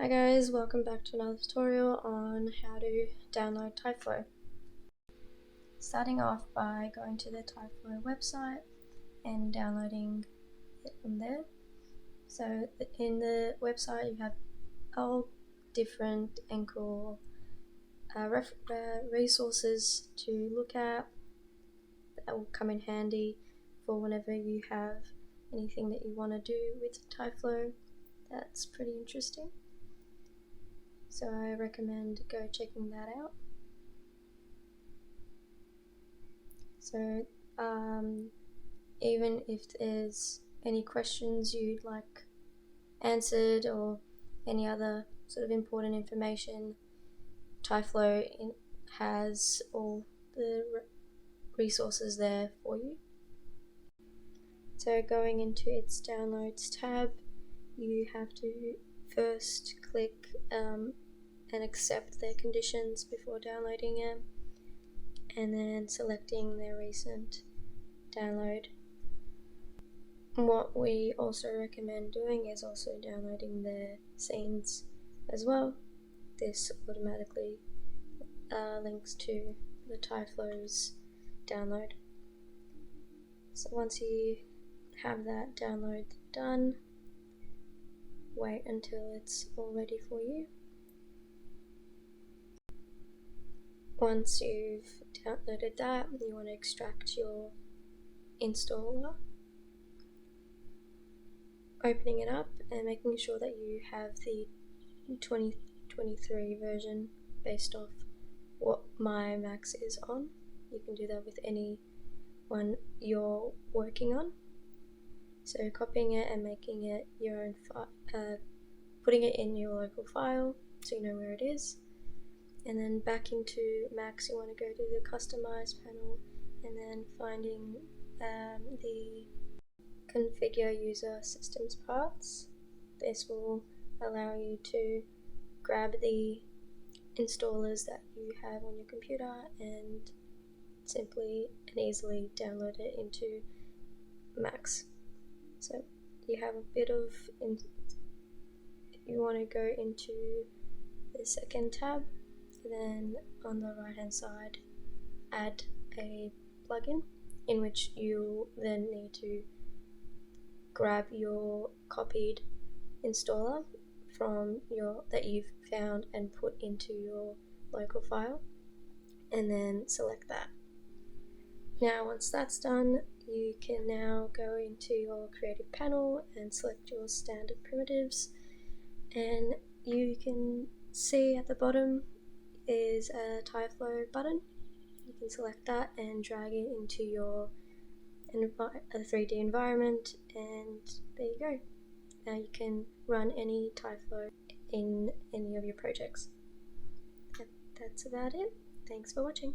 Hi guys, welcome back to another tutorial on how to download Tyflow. Starting off by going to the Tyflow website and downloading it from there. So in the website you have all different and cool resources to look at that will come in handy for whenever you have anything that you want to do with Tyflow. That's pretty interesting. So I recommend go checking that out. So even if there's any questions you'd like answered or any other sort of important information, Tyflow has all the resources there for you. So going into its downloads tab, you have to first click and accept their conditions before downloading it, and then selecting their recent download. What we also recommend doing is also downloading their scenes as well. This automatically links to the Tyflow's download. So once you have that download done, wait until it's all ready for you. Once you've downloaded that, you want to extract your installer, opening it up and making sure that you have the 2023 version based off what my Max is on. You can do that with any one you're working on. So copying it and making it your own file, putting it in your local file so you know where it is. And then back into Max, you want to go to the Customize panel and then finding the Configure User Systems parts. This will allow you to grab the installers that you have on your computer and simply and easily download it into Max. So you have a bit of, you want to go into the second tab, and then on the right hand side add a plugin in which you then need to grab your copied installer from that you've found and put into your local file, and then select that. Now once that's done, you can now go into your creative panel and select your standard primitives, and you can see at the bottom is a Tyflow button. You can select that and drag it into your 3D environment, and there you go. Now you can run any Tyflow in any of your projects. That's about it. Thanks for watching.